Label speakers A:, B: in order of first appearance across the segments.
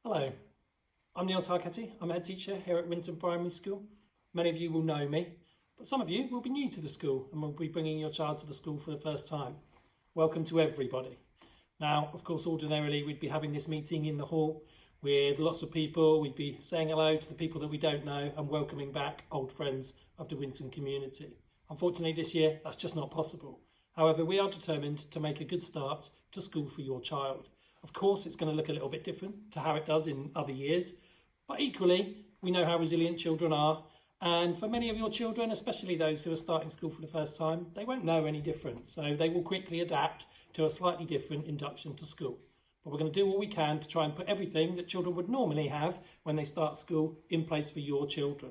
A: Hello, I'm Neil Tarketti. I'm a head teacher here at Winton Primary School. Many of you will know me, but some of you will be new to the school and will be bringing your child to the school for the first time. Welcome to everybody. Now, of course, ordinarily we'd be having this meeting in the hall with lots of people. We'd be saying hello to the people that we don't know and welcoming back old friends of the Winton community. Unfortunately, this year, that's just not possible. However, we are determined to make a good start to school for your child. Of course, it's going to look a little bit different to how it does in other years, but equally, we know how resilient children are. And for many of your children, especially those who are starting school for the first time, they won't know any different. So they will quickly adapt to a slightly different induction to school. But we're going to do what we can to try and put everything that children would normally have when they start school in place for your children.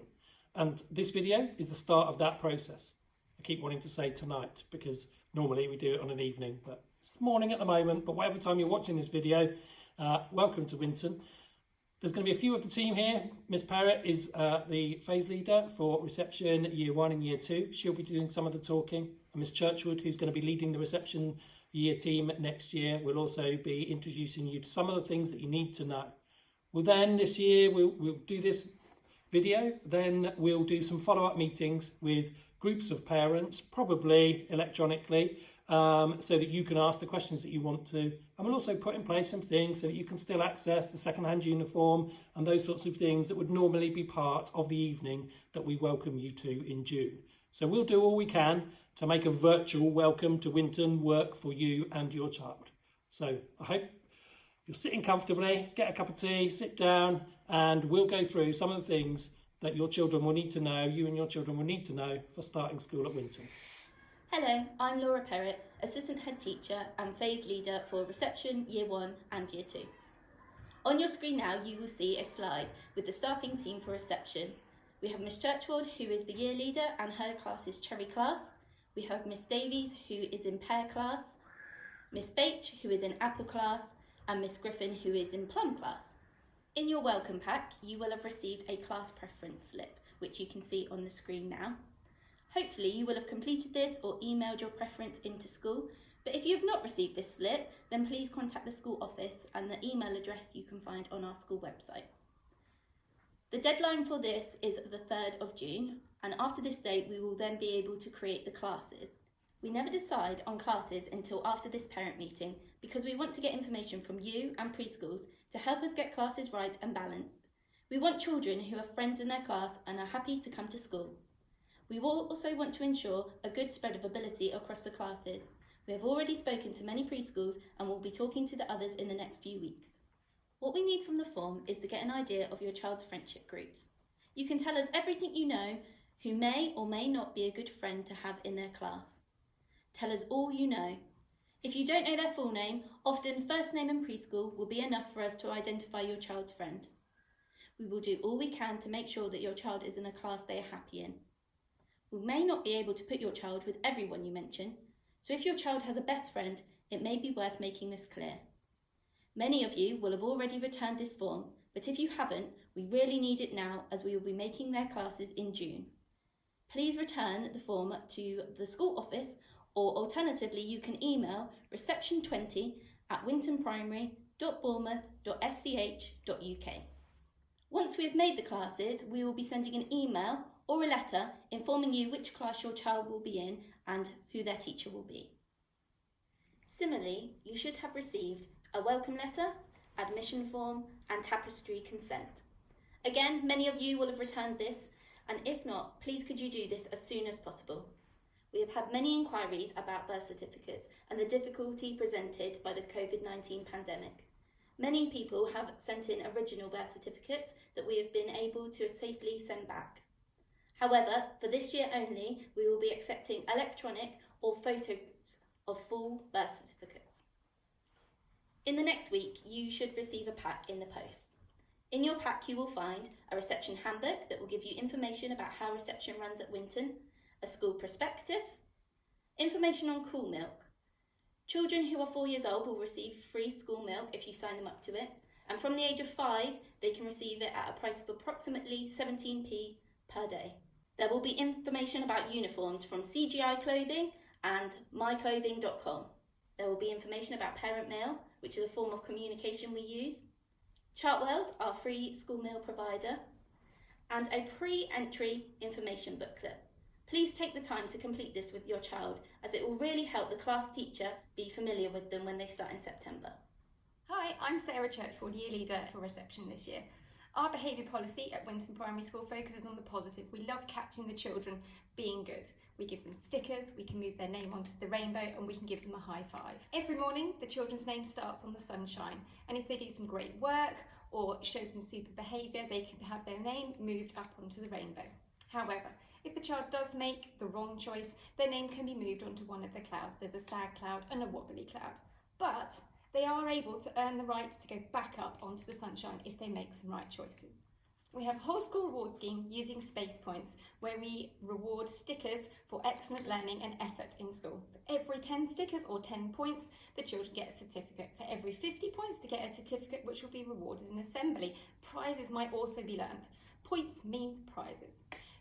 A: And this video is the start of that process. I keep wanting to say tonight because normally we do it on an evening, but it's morning at the moment. But whatever time you're watching this video, welcome to Winton. There's going to be a few of the team here. Miss Parrott is the phase leader for reception year 1 and year 2. She'll be doing some of the talking. And Miss Churchwood, who's going to be leading the reception year team next year, will also be introducing you to some of the things that you need to know. Well, then this year we'll do this video. Then we'll do some follow-up meetings with groups of parents, probably electronically, so that you can ask the questions that you want to. And we'll also put in place some things so that you can still access the second-hand uniform and those sorts of things that would normally be part of the evening that we welcome you to in June. So we'll do all we can to make a virtual welcome to Winton work for you and your child. So I hope you're sitting comfortably, get a cup of tea, sit down, and we'll go through some of the things that your children will need to know, you and your children will need to know for starting school at Winton.
B: Hello, I'm Laura Perrott, Assistant Head Teacher and Phase Leader for Reception Year 1 and Year 2. On your screen now you will see a slide with the staffing team for reception. We have Miss Churchwood, who is the Year Leader and her class is Cherry Class. We have Miss Davies, who is in Pear Class, Miss Bache, who is in Apple Class, and Miss Griffin, who is in Plum Class. In your welcome pack you will have received a class preference slip, which you can see on the screen now. Hopefully you will have completed this or emailed your preference into school, but if you have not received this slip, then please contact the school office and the email address you can find on our school website. The deadline for this is the 3rd of June, and after this date we will then be able to create the classes. We never decide on classes until after this parent meeting because we want to get information from you and preschools to help us get classes right and balanced. We want children who have friends in their class and are happy to come to school. We will also want to ensure a good spread of ability across the classes. We have already spoken to many preschools and will be talking to the others in the next few weeks. What we need from the form is to get an idea of your child's friendship groups. You can tell us everything you know who may or may not be a good friend to have in their class. Tell us all you know. If you don't know their full name, often first name and preschool will be enough for us to identify your child's friend. We will do all we can to make sure that your child is in a class they are happy in. We may not be able to put your child with everyone you mention, so if your child has a best friend, it may be worth making this clear. Many of you will have already returned this form, but if you haven't, we really need it now as we will be making their classes in June. Please return the form to the school office, or alternatively you can email reception20@wintonprimary.bournemouth.sch.uk. Once we have made the classes, we will be sending an email or a letter informing you which class your child will be in and who their teacher will be. Similarly, you should have received a welcome letter, admission form and tapestry consent. Again, many of you will have returned this, and if not, please could you do this as soon as possible. We have had many inquiries about birth certificates and the difficulty presented by the COVID-19 pandemic. Many people have sent in original birth certificates that we have been able to safely send back. However, for this year only, we will be accepting electronic or photos of full birth certificates. In the next week, you should receive a pack in the post. In your pack, you will find a reception handbook that will give you information about how reception runs at Winton, a school prospectus, information on cool milk. Children who are 4 years old will receive free school milk if you sign them up to it, and from the age of 5, they can receive it at a price of approximately 17p per day. There will be information about uniforms from CGI Clothing and myclothing.com. There will be information about parent mail, which is a form of communication we use, Chartwell's our free school meal provider, and a pre-entry information booklet. Please take the time to complete this with your child, as it will really help the class teacher be familiar with them when they start in September.
C: Hi, I'm Sarah Churchford, Year Leader for Reception this year. Our behaviour policy at Winton Primary School focuses on the positive. We love catching the children being good. We give them stickers, we can move their name onto the rainbow, and we can give them a high five. Every morning, the children's name starts on the sunshine, and if they do some great work or show some super behaviour, they can have their name moved up onto the rainbow. However, if the child does make the wrong choice, their name can be moved onto one of the clouds. There's a sad cloud and a wobbly cloud. But they are able to earn the right to go back up onto the sunshine if they make some right choices. We have a whole school reward scheme using space points, where we reward stickers for excellent learning and effort in school. For every 10 stickers or 10 points, the children get a certificate. For every 50 points, they get a certificate which will be rewarded in assembly. Prizes might also be learned. Points means prizes.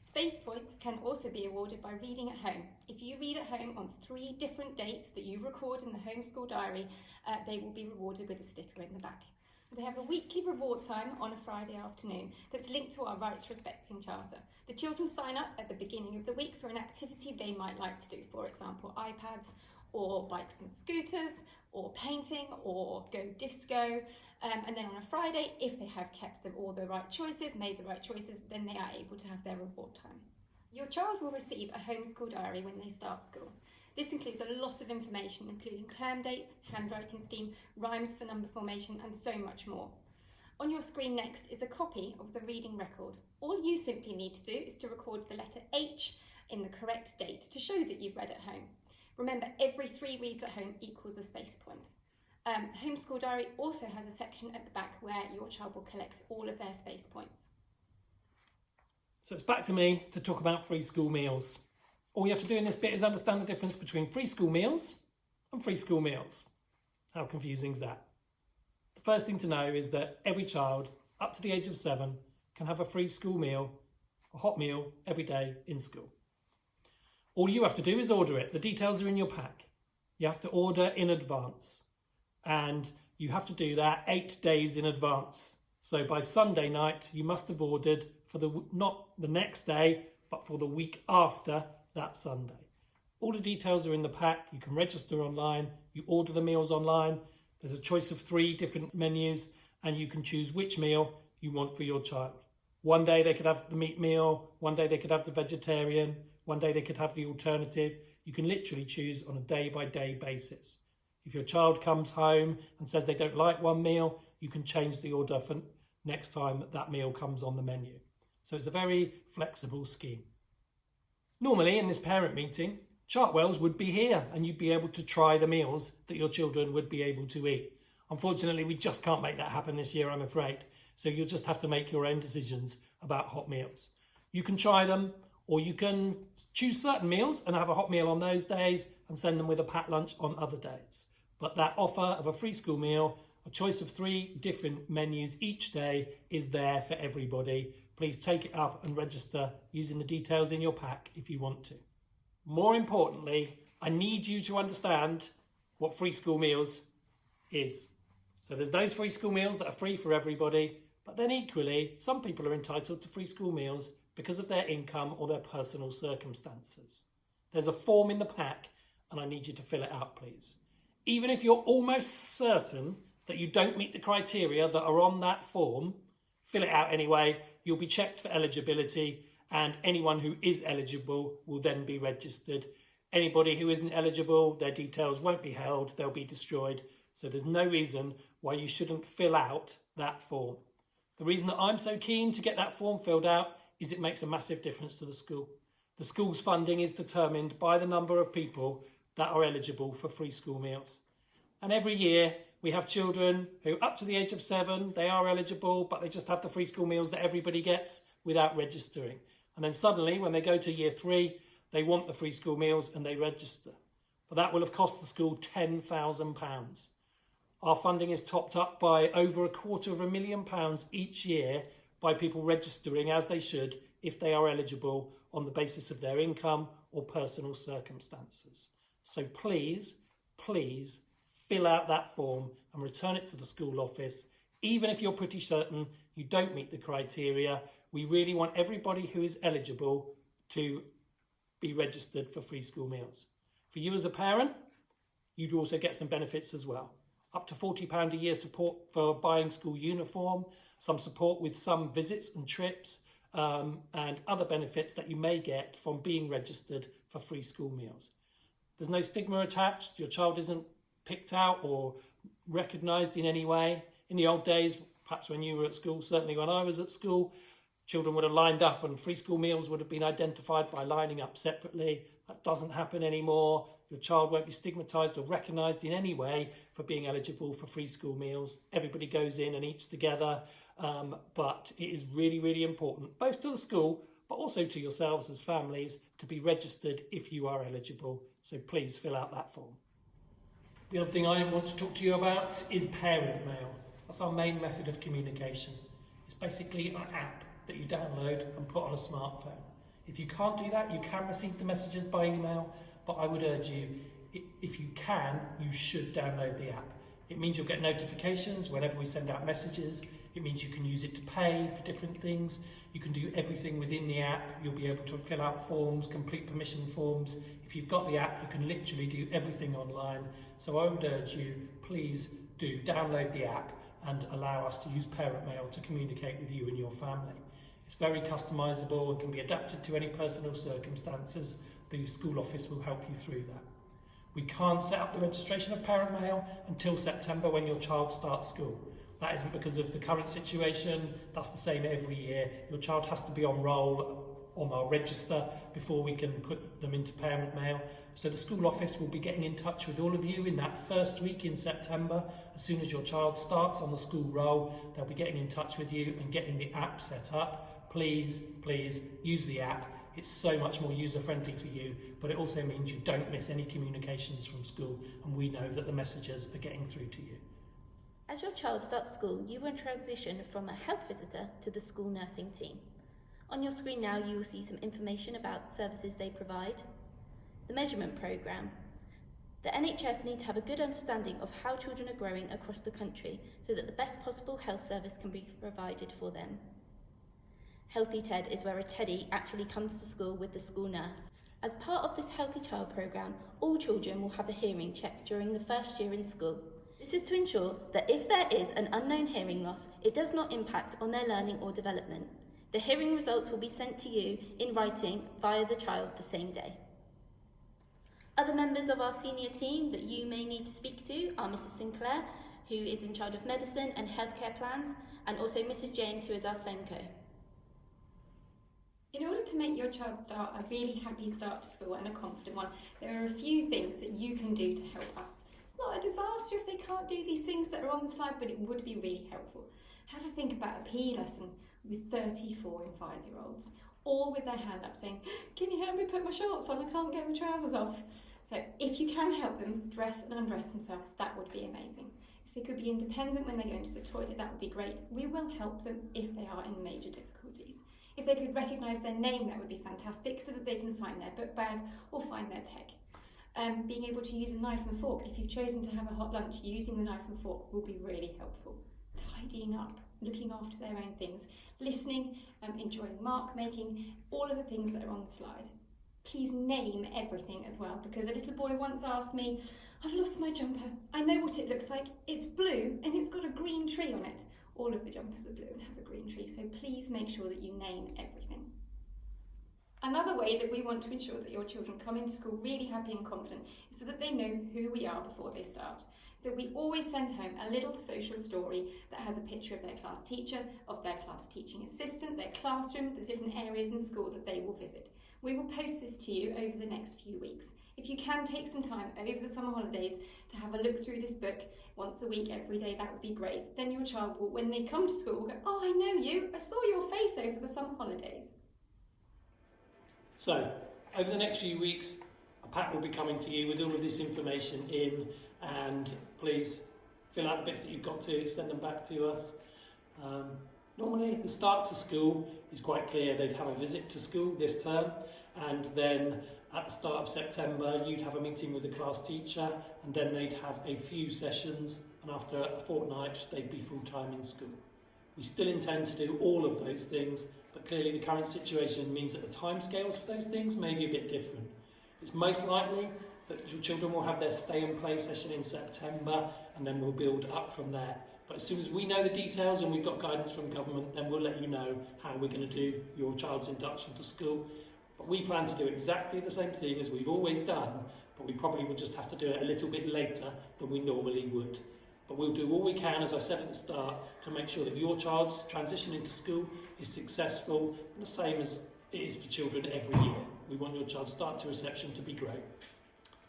C: Space points can also be awarded by reading at home. If you read at home on 3 different dates that you record in the homeschool diary, they will be rewarded with a sticker in the back. We have a weekly reward time on a Friday afternoon that's linked to our Rights Respecting Charter. The children sign up at the beginning of the week for an activity they might like to do, for example, iPads or bikes and scooters, or painting, or go disco. And then on a Friday, if they have kept all the right choices, made the right choices, then they are able to have their reward time. Your child will receive a homeschool diary when they start school. This includes a lot of information, including term dates, handwriting scheme, rhymes for number formation, and so much more. On your screen next is a copy of the reading record. All you simply need to do is to record the letter H in the correct date to show that you've read at home. Remember, every 3 reads at home equals a space point. Homeschool Diary also has a section at the back where your child will collect all of their space points.
A: So it's back to me to talk about free school meals. All you have to do in this bit is understand the difference between free school meals and free school meals. How confusing is that? The first thing to know is that every child up to the age of 7 can have a free school meal, a hot meal, every day in school. All you have to do is order it. The details are in your pack. You have to order in advance, and you have to do that 8 days in advance. So by Sunday night, you must have ordered for not the next day, but for the week after that Sunday. All the details are in the pack. You can register online. You order the meals online. There's a choice of 3 different menus, and you can choose which meal you want for your child. One day they could have the meat meal. One day they could have the vegetarian. One day they could have the alternative. You can literally choose on a day-by-day basis. If your child comes home and says they don't like one meal, you can change the order for next time that meal comes on the menu. So it's a very flexible scheme. Normally in this parent meeting, Chartwells would be here and you'd be able to try the meals that your children would be able to eat. Unfortunately, we just can't make that happen this year, I'm afraid. So you'll just have to make your own decisions about hot meals. You can try them, or you can choose certain meals and have a hot meal on those days and send them with a packed lunch on other days. But that offer of a free school meal, a choice of 3 different menus each day, is there for everybody. Please take it up and register using the details in your pack if you want to. More importantly, I need you to understand what free school meals is. So there's those free school meals that are free for everybody, but then equally, some people are entitled to free school meals because of their income or their personal circumstances. There's a form in the pack and I need you to fill it out, please. Even if you're almost certain that you don't meet the criteria that are on that form, fill it out anyway. You'll be checked for eligibility, and anyone who is eligible will then be registered. Anybody who isn't eligible, their details won't be held, they'll be destroyed. So there's no reason why you shouldn't fill out that form. The reason that I'm so keen to get that form filled out is it makes a massive difference to the school. The school's funding is determined by the number of people that are eligible for free school meals. And every year we have children who up to the age of 7, they are eligible, but they just have the free school meals that everybody gets without registering. And then suddenly when they go to year 3, they want the free school meals and they register. But that will have cost the school £10,000. Our funding is topped up by over £250,000 each year by people registering as they should if they are eligible on the basis of their income or personal circumstances. So please fill out that form and return it to the school office Even if you're pretty certain you don't meet the criteria, we really want everybody who is eligible to be registered for free school meals. For you as a parent, you'd also get some benefits as well. Up to £40 a year support for buying school uniform, some support with some visits and trips, and other benefits that you may get from being registered for free school meals. There's no stigma attached. Your child isn't picked out or recognised in any way. In the old days, perhaps when you were at school, certainly when I was at school, children would have lined up and free school meals would have been identified by lining up separately. That doesn't happen anymore. Your child won't be stigmatised or recognised in any way for being eligible for free school meals. Everybody goes in and eats together, but it is really, really important, both to the school, but also to yourselves as families, to be registered if you are eligible. So please fill out that form. The other thing I want to talk to you about is parent mail. That's our main method of communication. It's basically an app that you download and put on a smartphone. If you can't do that, you can receive the messages by email, but I would urge you, if you can, you should download the app. It means you'll get notifications whenever we send out messages. It means you can use it to pay for different things. You can do everything within the app. You'll be able to fill out forms, complete permission forms. If you've got the app, you can literally do everything online. So I would urge you, please do download the app and allow us to use parent mail to communicate with you and your family. It's very customisable and can be adapted to any personal circumstances. The school office will help you through that. We can't set up the registration of parent mail until September when your child starts school. That isn't because of the current situation. That's the same every year. Your child has to be on roll on our register before we can put them into parent mail. So the school office will be getting in touch with all of you in that first week in September. As soon as your child starts on the school roll, they'll be getting in touch with you and getting the app set up. Please use the app. It's so much more user-friendly for you, but it also means you don't miss any communications from school, and we know that the messages are getting through to you.
B: As your child starts school, you will transition from a health visitor to the school nursing team. On your screen now, you will see some information about services they provide, the measurement programme. The NHS need to have a good understanding of how children are growing across the country so that the best possible health service can be provided for them. Healthy TED is where a Teddy actually comes to school with the school nurse. As part of this Healthy Child programme, all children will have a hearing check during the first year in school. This is to ensure that if there is an unknown hearing loss, it does not impact on their learning or development. The hearing results will be sent to you in writing via the child the same day. Other members of our senior team that you may need to speak to are Mrs. Sinclair, who is in charge of medicine and healthcare plans, and also Mrs. James, who is our SENCO.
C: In order to make your child start a really happy start to school and a confident one, there are a few things that you can do to help us. It's not a disaster if they can't do these things that are on the slide, but it would be really helpful. Have a think about a PE lesson with 34 and 5-year-olds, all with their hand up saying, "Can you help me put my shorts on? I can't get my trousers off." So if you can help them dress and undress themselves, that would be amazing. If they could be independent when they go into the toilet, that would be great. We will help them if they are in major difficulties. If they could recognise their name, that would be fantastic, so that they can find their book bag or find their peg. Being able to use a knife and fork, if you've chosen to have a hot lunch, using the knife and fork will be really helpful. Tidying up, looking after their own things, listening, enjoying mark making, all of the things that are on the slide. Please name everything as well, because a little boy once asked me, "I've lost my jumper. I know what it looks like. It's blue and it's got a green tree on it." All of the jumpers are blue and have a green tree, so please make sure that you name everything. Another way that we want to ensure that your children come into school really happy and confident is so that they know who we are before they start. So we always send home a little social story that has a picture of their class teacher, of their class teaching assistant, their classroom, the different areas in school that they will visit. We will post this to you over the next few weeks. If you can take some time over the summer holidays to have a look through this book once a week, every day, that would be great. Then your child will, when they come to school, will go, "Oh, I know you. I saw your face over the summer holidays."
A: So, over the next few weeks, a pack will be coming to you with all of this information in, and please fill out the bits that you've got to, send them back to us. Normally, the start to school is quite clear. They'd have a visit to school this term, and then at the start of September, you'd have a meeting with the class teacher, and then they'd have a few sessions, and after a fortnight they'd be full-time in school. We still intend to do all of those things, but clearly the current situation means that the timescales for those things may be a bit different. It's most likely that your children will have their stay and play session in September, and then we'll build up from there. But as soon as we know the details and we've got guidance from government, then we'll let you know how we're going to do your child's induction to school. But we plan to do exactly the same thing as we've always done, but we probably will just have to do it a little bit later than we normally would. But we'll do all we can, as I said at the start, to make sure that your child's transition into school is successful, the same as it is for children every year. We want your child's start to reception to be great.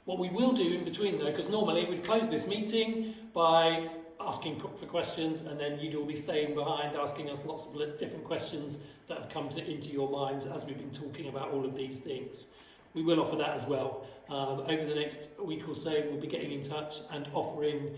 A: What we will do in between though, because normally we'd close this meeting by asking for questions, and then you'd all be staying behind asking us lots of different questions that have come into your minds as we've been talking about all of these things. We will offer that as well. Over the next week or so, we'll be getting in touch and offering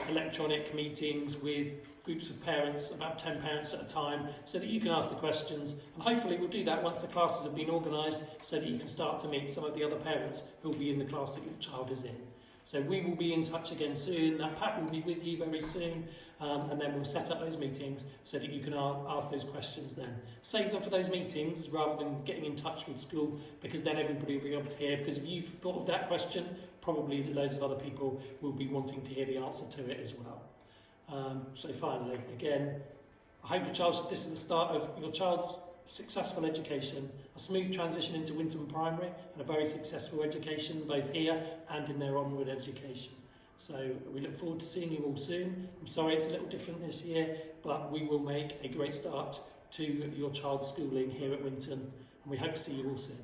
A: electronic meetings with groups of parents, about 10 parents at a time, so that you can ask the questions. And hopefully we'll do that once the classes have been organised, so that you can start to meet some of the other parents who will be in the class that your child is in. So we will be in touch again soon. That Pat will be with you very soon, and then we'll set up those meetings so that you can ask those questions then. Save them for those meetings rather than getting in touch with school, because then everybody will be able to hear. Because if you've thought of that question, probably loads of other people will be wanting to hear the answer to it as well. So finally, again, I hope this is the start of your child's successful education, a smooth transition into Winton Primary, and a very successful education both here and in their onward education. So we look forward to seeing you all soon. I'm sorry it's a little different this year, but we will make a great start to your child's schooling here at Winton, and we hope to see you all soon.